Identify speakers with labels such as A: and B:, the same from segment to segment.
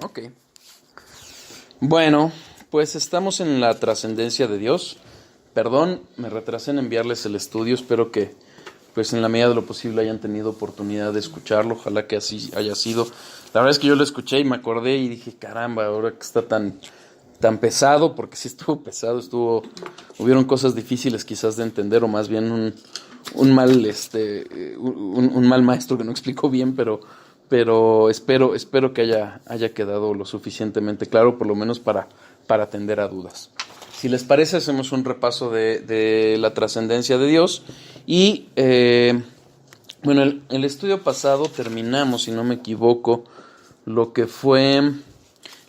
A: Ok. Bueno, pues estamos en la trascendencia de Dios. Perdón, me retrasé en enviarles el estudio. Espero que, pues en la medida de lo posible, hayan tenido oportunidad de escucharlo. Ojalá que así haya sido. La verdad es que yo lo escuché y me acordé y dije, caramba, ahora que está tan pesado, porque sí estuvo pesado, hubieron cosas difíciles quizás de entender, o más bien un mal maestro que no explicó bien, pero espero que haya quedado lo suficientemente claro, por lo menos para atender a dudas. Si les parece, hacemos un repaso de la trascendencia de Dios. Y bueno, el estudio pasado terminamos, si no me equivoco, lo que fue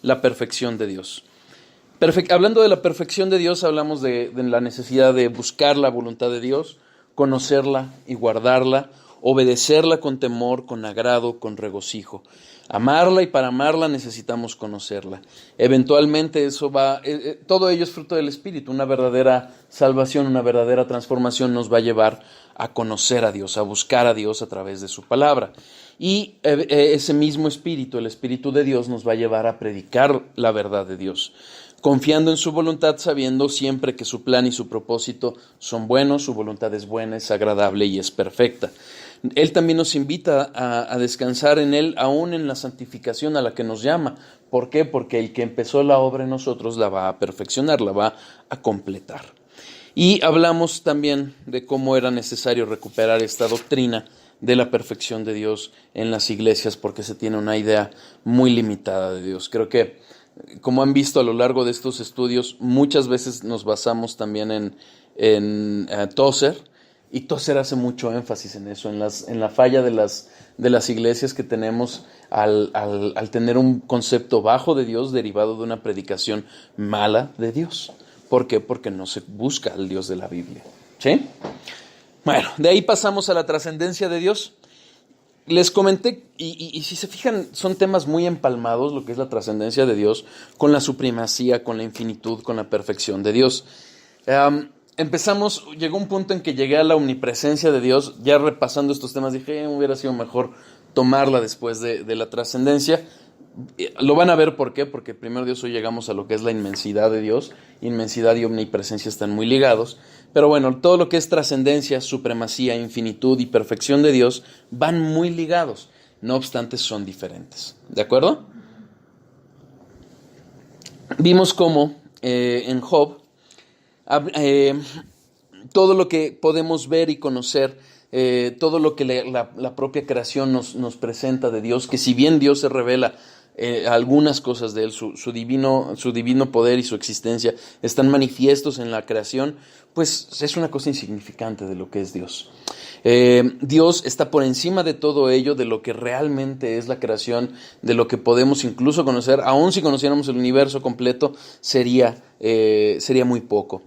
A: la perfección de Dios. Hablando de la perfección de Dios, hablamos de la necesidad de buscar la voluntad de Dios, conocerla y guardarla, obedecerla con temor, con agrado, con regocijo. Amarla, y para amarla necesitamos conocerla. Eventualmente todo ello es fruto del Espíritu. Una verdadera salvación, una verdadera transformación nos va a llevar a conocer a Dios, a buscar a Dios a través de su palabra. Y ese mismo Espíritu, el Espíritu de Dios, nos va a llevar a predicar la verdad de Dios, confiando en su voluntad, sabiendo siempre que su plan y su propósito son buenos, su voluntad es buena, es agradable y es perfecta. Él también nos invita a descansar en Él, aún en la santificación a la que nos llama. ¿Por qué? Porque el que empezó la obra en nosotros la va a perfeccionar, la va a completar. Y hablamos también de cómo era necesario recuperar esta doctrina de la perfección de Dios en las iglesias, porque se tiene una idea muy limitada de Dios. Creo que, como han visto a lo largo de estos estudios, muchas veces nos basamos también en Tozer, y Tozer hace mucho énfasis en eso, en la falla de las iglesias que tenemos al tener un concepto bajo de Dios derivado de una predicación mala de Dios. ¿Por qué? Porque no se busca al Dios de la Biblia. ¿Sí? Bueno, de ahí pasamos a la trascendencia de Dios. Les comenté, y si se fijan, son temas muy empalmados, lo que es la trascendencia de Dios, con la supremacía, con la infinitud, con la perfección de Dios. Llegó un punto en que llegué a la omnipresencia de Dios. Ya repasando estos temas dije, hubiera sido mejor tomarla después de la trascendencia. Lo van a ver por qué, porque primero Dios, hoy llegamos a lo que es la inmensidad de Dios. Inmensidad y omnipresencia están muy ligados. Pero bueno, todo lo que es trascendencia, supremacía, infinitud y perfección de Dios van muy ligados. No obstante, son diferentes. ¿De acuerdo? Vimos cómo en Job, todo lo que podemos ver y conocer, todo lo que la propia creación nos presenta de Dios, que si bien Dios se revela algunas cosas de Él, su divino poder y su existencia están manifiestos en la creación, pues es una cosa insignificante de lo que es Dios. Dios está por encima de todo ello, de lo que realmente es la creación, de lo que podemos incluso conocer. Aun si conociéramos el universo completo, sería muy poco.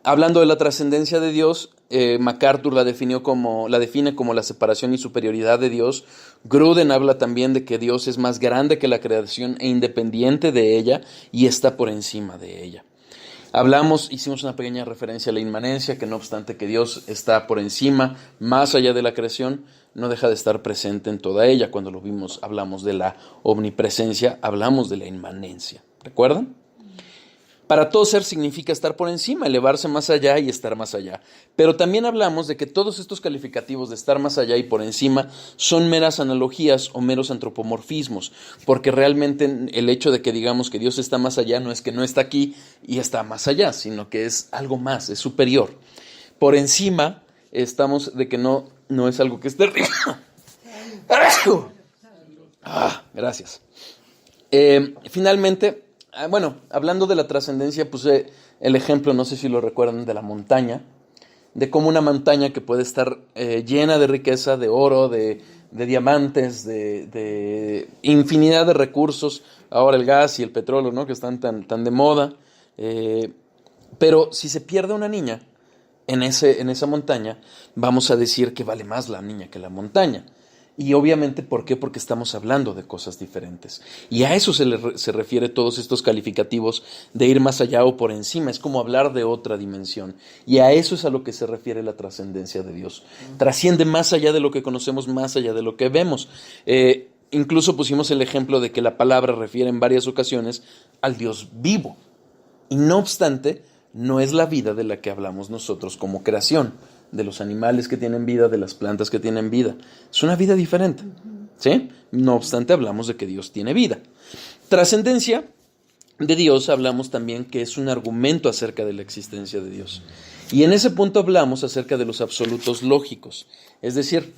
A: Hablando de la trascendencia de Dios, MacArthur la define como la separación y superioridad de Dios. Gruden habla también de que Dios es más grande que la creación e independiente de ella, y está por encima de ella. Hicimos una pequeña referencia a la inmanencia, que no obstante que Dios está por encima, más allá de la creación, no deja de estar presente en toda ella. Cuando hablamos de la omnipresencia, hablamos de la inmanencia. ¿Recuerdan? Para todo ser significa estar por encima, elevarse más allá y estar más allá. Pero también hablamos de que todos estos calificativos de estar más allá y por encima son meras analogías o meros antropomorfismos, porque realmente el hecho de que digamos que Dios está más allá no es que no está aquí y está más allá, sino que es algo más, es superior. Por encima estamos de que no es algo que esté arriba. Gracias. Finalmente, bueno, hablando de la trascendencia, puse el ejemplo, no sé si lo recuerdan, de la montaña, de cómo una montaña que puede estar llena de riqueza, de oro, de diamantes, de infinidad de recursos, ahora el gas y el petróleo, ¿no?, que están tan de moda, pero si se pierde una niña en esa montaña, vamos a decir que vale más la niña que la montaña. Y obviamente, ¿por qué? Porque estamos hablando de cosas diferentes. Y a eso se refiere todos estos calificativos de ir más allá o por encima. Es como hablar de otra dimensión. Y a eso es a lo que se refiere la trascendencia de Dios. Trasciende más allá de lo que conocemos, más allá de lo que vemos. incluso pusimos el ejemplo de que la palabra refiere en varias ocasiones al Dios vivo. Y no obstante, no es la vida de la que hablamos nosotros como creación, de los animales que tienen vida, de las plantas que tienen vida. Es una vida diferente, ¿sí? No obstante, hablamos de que Dios tiene vida. Trascendencia de Dios, hablamos también que es un argumento acerca de la existencia de Dios. Y en ese punto hablamos acerca de los absolutos lógicos. Es decir,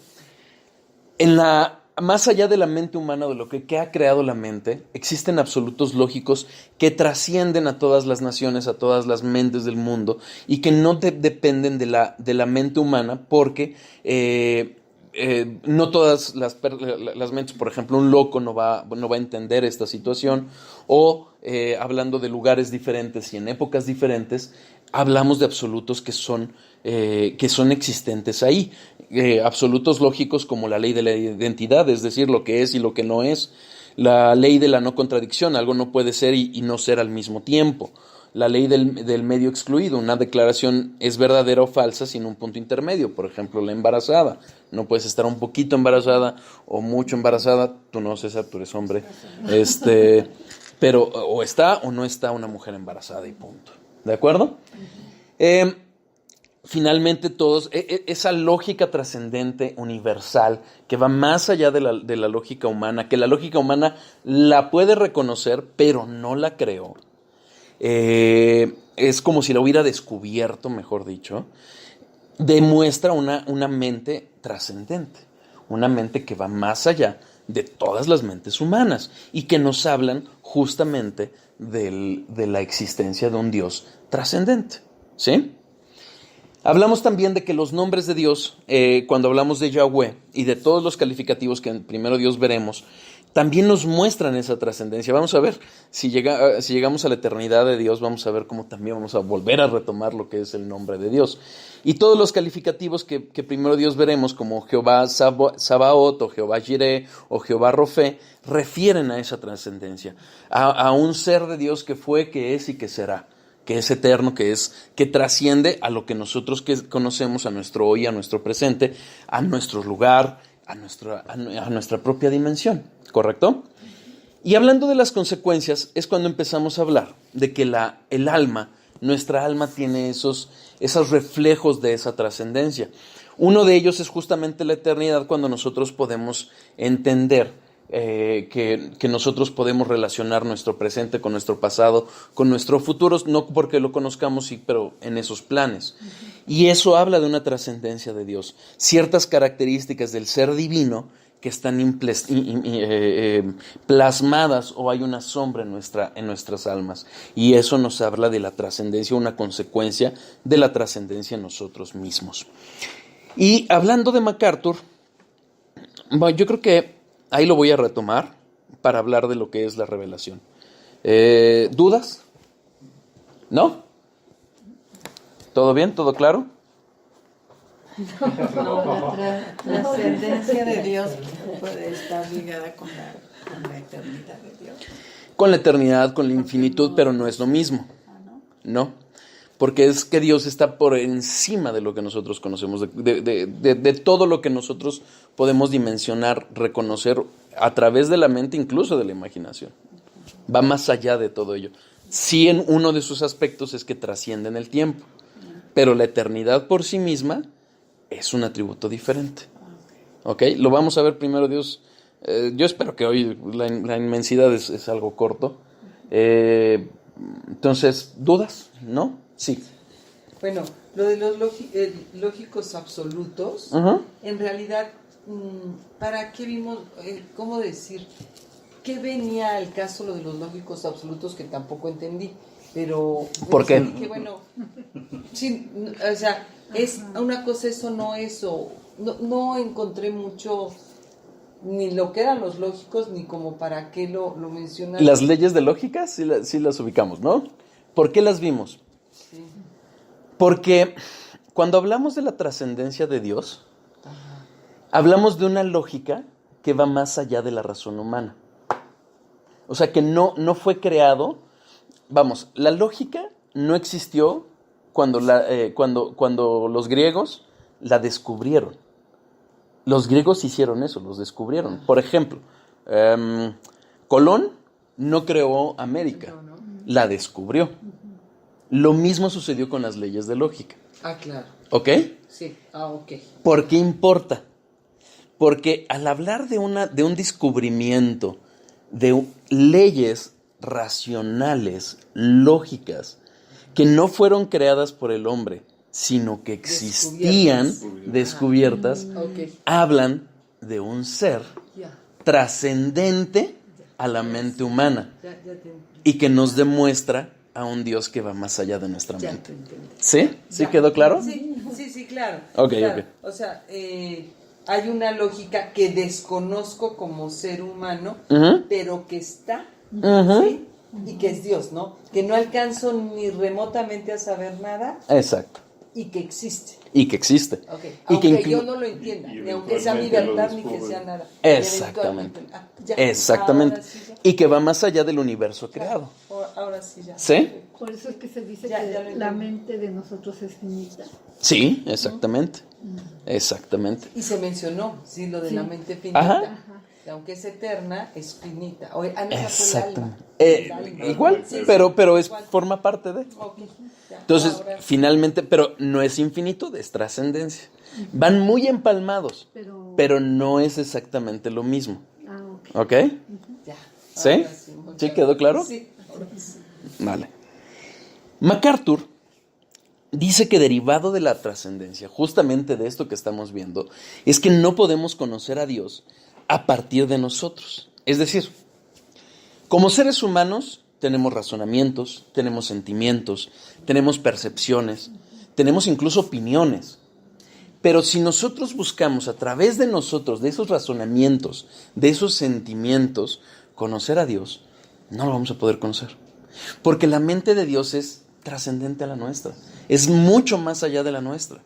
A: más allá de la mente humana, de lo que ha creado la mente, existen absolutos lógicos que trascienden a todas las naciones, a todas las mentes del mundo, y que no dependen de la mente humana, porque no todas las mentes, por ejemplo, un loco no va a entender esta situación, o hablando de lugares diferentes y en épocas diferentes, hablamos de absolutos que son existentes ahí. Absolutos lógicos como la ley de la identidad, es decir, lo que es y lo que no es. La ley de la no contradicción, algo no puede ser y no ser al mismo tiempo. La ley del medio excluido, una declaración es verdadera o falsa sin un punto intermedio. Por ejemplo, la embarazada. No puedes estar un poquito embarazada o mucho embarazada. Tú no, César, tú eres hombre. Pero o está o no está una mujer embarazada y punto. ¿De acuerdo? Finalmente todos, esa lógica trascendente, universal, que va más allá de la lógica humana, que la lógica humana la puede reconocer, pero no la creó. Es como si la hubiera descubierto, mejor dicho, demuestra una mente trascendente, una mente que va más allá de todas las mentes humanas y que nos hablan justamente de la existencia de un Dios trascendente, ¿sí? Hablamos también de que los nombres de Dios, cuando hablamos de Yahweh y de todos los calificativos que en primero Dios veremos, también nos muestran esa trascendencia. Vamos a ver, si llegamos a la eternidad de Dios, vamos a ver cómo también vamos a volver a retomar lo que es el nombre de Dios. Y todos los calificativos que primero Dios veremos, como Jehová Sabaoth, o Jehová Jireh, o Jehová Rofe, refieren a esa trascendencia, a un ser de Dios que fue, que es y que será, que es eterno, que trasciende a lo que nosotros conocemos, a nuestro hoy, a nuestro presente, a nuestro lugar, a nuestra propia dimensión, ¿correcto? Y hablando de las consecuencias, es cuando empezamos a hablar de que el alma, nuestra alma tiene esos reflejos de esa trascendencia. Uno de ellos es justamente la eternidad, cuando nosotros podemos entender que nosotros podemos relacionar nuestro presente con nuestro pasado, con nuestro futuro, no porque lo conozcamos, sí, pero en esos planes. Y eso habla de una trascendencia de Dios, ciertas características del ser divino que están plasmadas, o hay una sombra en nuestras almas, y eso nos habla de la trascendencia, una consecuencia de la trascendencia en nosotros mismos. Y hablando de MacArthur, bueno, yo creo que ahí lo voy a retomar para hablar de lo que es la revelación. ¿Dudas? ¿No? ¿Todo bien? ¿Todo claro?
B: No, la trascendencia de Dios puede estar ligada con la eternidad de Dios.
A: Con la eternidad, con la infinitud, pero no es lo mismo. No, porque es que Dios está por encima de lo que nosotros conocemos, de todo lo que nosotros podemos dimensionar, reconocer a través de la mente, incluso de la imaginación. Va más allá de todo ello. Sí, en uno de sus aspectos es que trasciende en el tiempo, pero la eternidad por sí misma es un atributo diferente. ¿Ok? Lo vamos a ver primero, Dios. Yo espero que hoy la inmensidad es algo corto. Entonces, ¿dudas? ¿No? Sí.
C: Bueno, lo de los lógicos absolutos, en realidad, ¿para qué vimos, cómo decir, qué venía al caso lo de los lógicos absolutos, que tampoco entendí? Pero
A: ¿por qué?
C: Que bueno, sí, o sea, es una cosa eso, no eso. No encontré mucho ni lo que eran los lógicos, ni como para qué lo mencionan.
A: Las leyes de lógica sí las ubicamos, ¿no? ¿Por qué las vimos?
C: Sí.
A: Porque cuando hablamos de la trascendencia de Dios, hablamos de una lógica que va más allá de la razón humana. O sea, que no fue creado. Vamos, la lógica no existió cuando los griegos la descubrieron. Los griegos hicieron eso, los descubrieron. Por ejemplo, Colón no creó América, la descubrió. Lo mismo sucedió con las leyes de lógica.
C: Ah, claro.
A: ¿Ok?
C: Sí, ok.
A: ¿Por qué importa? Porque al hablar de un descubrimiento de leyes racionales, lógicas, que no fueron creadas por el hombre, sino que existían descubiertas, hablan de un ser trascendente a la mente humana y que nos demuestra a un Dios que va más allá de nuestra mente. ¿Sí? ¿Sí quedó claro?
C: Sí, claro.
A: Ok,
C: claro.
A: ok.
C: O sea, hay una lógica que desconozco como ser humano, pero que está, ¿sí? Y que es Dios, ¿no? Que no alcanzo ni remotamente a saber nada.
A: Exacto.
C: Y que existe.
A: Y que existe.
C: Okay.
A: Y
C: Aunque
A: que
C: yo no lo entienda, ni aunque sea mi verdad, ni que sea nada.
A: Exactamente. Exactamente.
C: Sí,
A: y que va más allá del universo creado.
C: Ahora sí ya.
A: ¿Sí?
D: Por eso es que se dice
C: Ya
D: que la mente de nosotros es finita.
A: Sí, exactamente. Exactamente.
C: Y se mencionó, sí, lo de la mente finita.
A: Ajá.
C: Que aunque es eterna, es finita. No,
A: Exactamente.
C: el alma.
A: Igual,
C: Sí,
A: pero
C: igual.
A: forma parte de.
C: Okay, ya.
A: Entonces,
C: Ahora,
A: finalmente, pero no es infinito, es trascendencia. Van muy empalmados, pero no es exactamente lo mismo. ¿Ok?
C: ya.
A: ¿Sí?
C: Ahora
A: ¿Sí quedó claro?
C: Sí, ahora sí.
A: Vale. MacArthur dice que derivado de la trascendencia, justamente de esto que estamos viendo, es que no podemos conocer a Dios a partir de nosotros. Es decir, como seres humanos tenemos razonamientos, tenemos sentimientos, tenemos percepciones, tenemos incluso opiniones. Pero si nosotros buscamos a través de nosotros, de esos razonamientos, de esos sentimientos, conocer a Dios, no lo vamos a poder conocer. Porque la mente de Dios es trascendente a la nuestra. Es mucho más allá de la nuestra.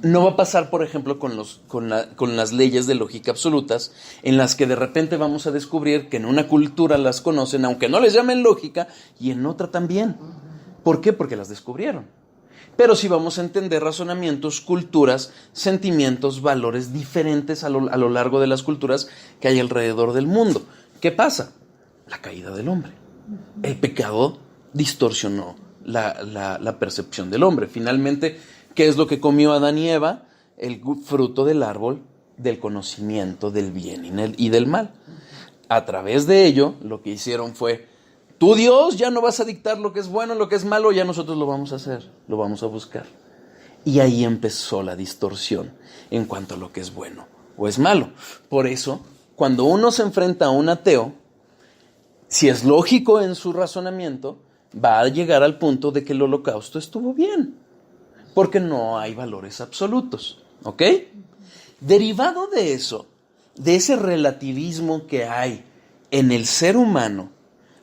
A: No va a pasar, por ejemplo, con las leyes de lógica absolutas, en las que de repente vamos a descubrir que en una cultura las conocen, aunque no les llamen lógica, y en otra también. ¿Por qué? Porque las descubrieron. Pero sí vamos a entender razonamientos, culturas, sentimientos, valores diferentes a lo largo de las culturas que hay alrededor del mundo. ¿Qué pasa? La caída del hombre. El pecado distorsionó la percepción del hombre. Finalmente, ¿qué es lo que comió Adán y Eva? El fruto del árbol del conocimiento del bien y del mal. A través de ello, lo que hicieron fue: tú, Dios, ya no vas a dictar lo que es bueno, lo que es malo, ya nosotros lo vamos a hacer, lo vamos a buscar. Y ahí empezó la distorsión en cuanto a lo que es bueno o es malo. Por eso, cuando uno se enfrenta a un ateo, si es lógico en su razonamiento, va a llegar al punto de que el holocausto estuvo bien, porque no hay valores absolutos, ¿ok? Derivado de eso, de ese relativismo que hay en el ser humano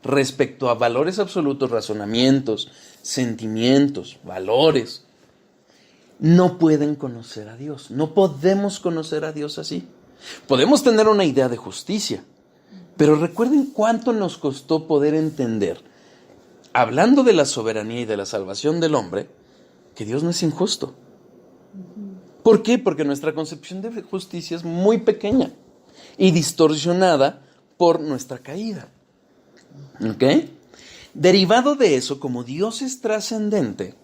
A: respecto a valores absolutos, razonamientos, sentimientos, valores, no pueden conocer a Dios. No podemos conocer a Dios así. Podemos tener una idea de justicia, pero recuerden cuánto nos costó poder entender, hablando de la soberanía y de la salvación del hombre, que Dios no es injusto. ¿Por qué? Porque nuestra concepción de justicia es muy pequeña y distorsionada por nuestra caída. ¿Ok? Derivado de eso, como Dios es trascendente,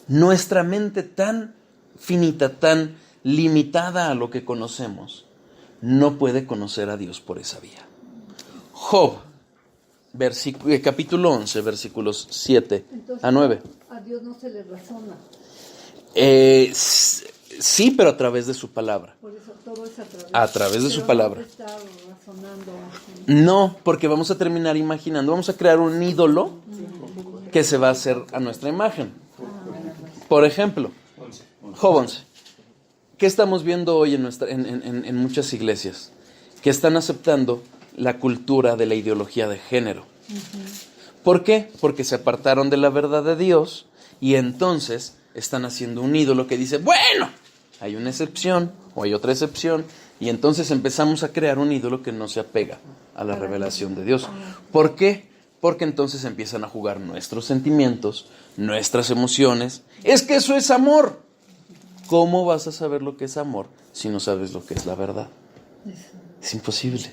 A: nuestra mente tan finita, tan limitada a lo que conocemos, no puede conocer a Dios por esa vía. Job, capítulo 11, versículos 7 a 9.
D: A Dios no se le razona.
A: Sí, pero a través de su palabra.
D: Por eso todo es
A: a través de su palabra.
D: No está razonando así.
A: No, porque vamos a terminar imaginando, vamos a crear un ídolo que se va a hacer a nuestra imagen. Por ejemplo, Job 11. ¿Qué estamos viendo hoy en muchas iglesias? Que están aceptando la cultura de la ideología de género. ¿Por qué? Porque se apartaron de la verdad de Dios y entonces están haciendo un ídolo que dice, bueno, hay una excepción o hay otra excepción, y entonces empezamos a crear un ídolo que no se apega a la revelación de Dios. ¿Por qué? Porque entonces empiezan a jugar nuestros sentimientos, nuestras emociones. Es que eso es amor. ¿Cómo vas a saber lo que es amor si no sabes lo que es la verdad? Es imposible.